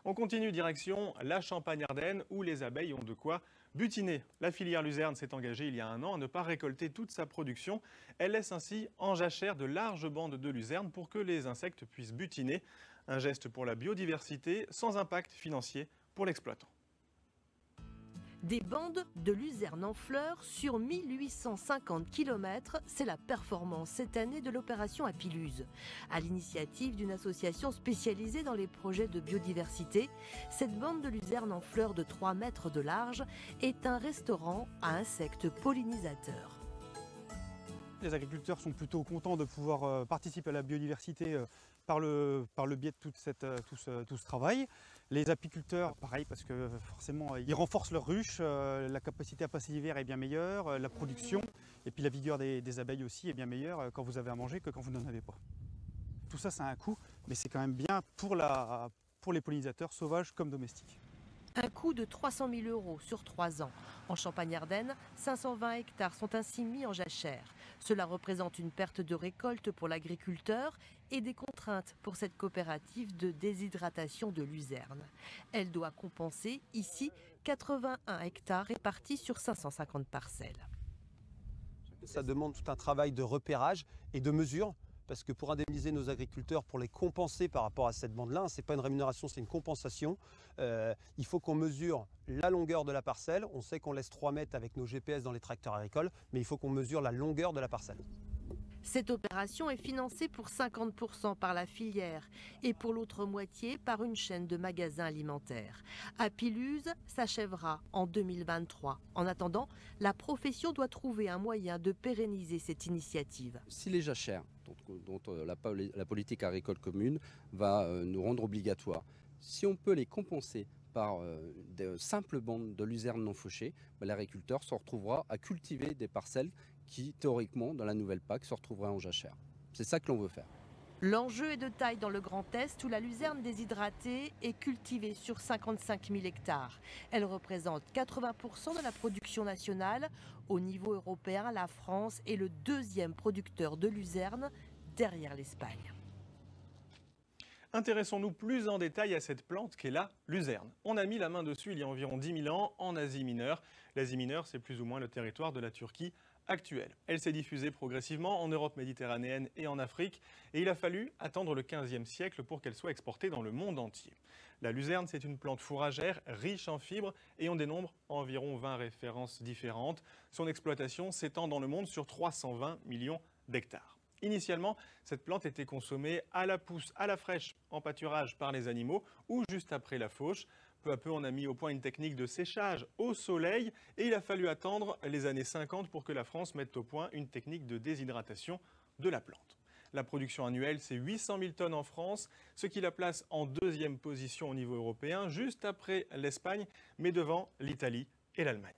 On continue direction la Champagne-Ardenne où les abeilles ont de quoi butiner. La filière luzerne s'est engagée il y a un an à ne pas récolter toute sa production. Elle laisse ainsi en jachère de larges bandes de luzerne pour que les insectes puissent butiner. Un geste pour la biodiversité sans impact financier pour l'exploitant. Des bandes de luzerne en fleurs sur 1850 km, c'est la performance cette année de l'opération Apiluse. À l'initiative d'une association spécialisée dans les projets de biodiversité, cette bande de luzerne en fleurs de 3 mètres de large est un restaurant à insectes pollinisateurs. Les agriculteurs sont plutôt contents de pouvoir participer à la biodiversité par le biais de tout ce travail. Les apiculteurs, pareil, parce que forcément, ils renforcent leurs ruches, la capacité à passer l'hiver est bien meilleure, la production, et puis la vigueur des abeilles aussi est bien meilleure quand vous avez à manger que quand vous n'en avez pas. Tout ça, ça a un coût, mais c'est quand même bien pour les pollinisateurs sauvages comme domestiques. Un coût de 300 000 € sur 3 ans. En Champagne-Ardenne, 520 hectares sont ainsi mis en jachère. Cela représente une perte de récolte pour l'agriculteur et des contraintes pour cette coopérative de déshydratation de luzerne. Elle doit compenser ici 81 hectares répartis sur 550 parcelles. Ça demande tout un travail de repérage et de mesure. Parce que pour indemniser nos agriculteurs, pour les compenser par rapport à cette bande-là, ce n'est pas une rémunération, c'est une compensation. Il faut qu'on mesure la longueur de la parcelle. On sait qu'on laisse 3 mètres avec nos GPS dans les tracteurs agricoles, mais il faut qu'on mesure la longueur de la parcelle. Cette opération est financée pour 50% par la filière et pour l'autre moitié par une chaîne de magasins alimentaires. Apiluse s'achèvera en 2023. En attendant, la profession doit trouver un moyen de pérenniser cette initiative. Si les jachères, dont la politique agricole commune va nous rendre obligatoires, si on peut les compenser par de simples bandes de luzerne non fauchées, l'agriculteur se retrouvera à cultiver des parcelles qui, théoriquement, dans la nouvelle PAC, se retrouveraient en jachère. C'est ça que l'on veut faire. L'enjeu est de taille dans le Grand Est où la luzerne déshydratée est cultivée sur 55 000 hectares. Elle représente 80% de la production nationale. Au niveau européen, la France est le 2e producteur de luzerne derrière l'Espagne. Intéressons-nous plus en détail à cette plante qu'est la luzerne. On a mis la main dessus il y a environ 10 000 ans en Asie mineure. L'Asie mineure, c'est plus ou moins le territoire de la Turquie actuelle. Elle s'est diffusée progressivement en Europe méditerranéenne et en Afrique, et il a fallu attendre le XVe siècle pour qu'elle soit exportée dans le monde entier. La luzerne, c'est une plante fourragère riche en fibres et on dénombre environ 20 références différentes. Son exploitation s'étend dans le monde sur 320 millions d'hectares. Initialement, cette plante était consommée à la pousse, à la fraîche, en pâturage par les animaux ou juste après la fauche. Peu à peu, on a mis au point une technique de séchage au soleil et il a fallu attendre les années 50 pour que la France mette au point une technique de déshydratation de la plante. La production annuelle, c'est 800 000 tonnes en France, ce qui la place en 2e position au niveau européen, juste après l'Espagne, mais devant l'Italie et l'Allemagne.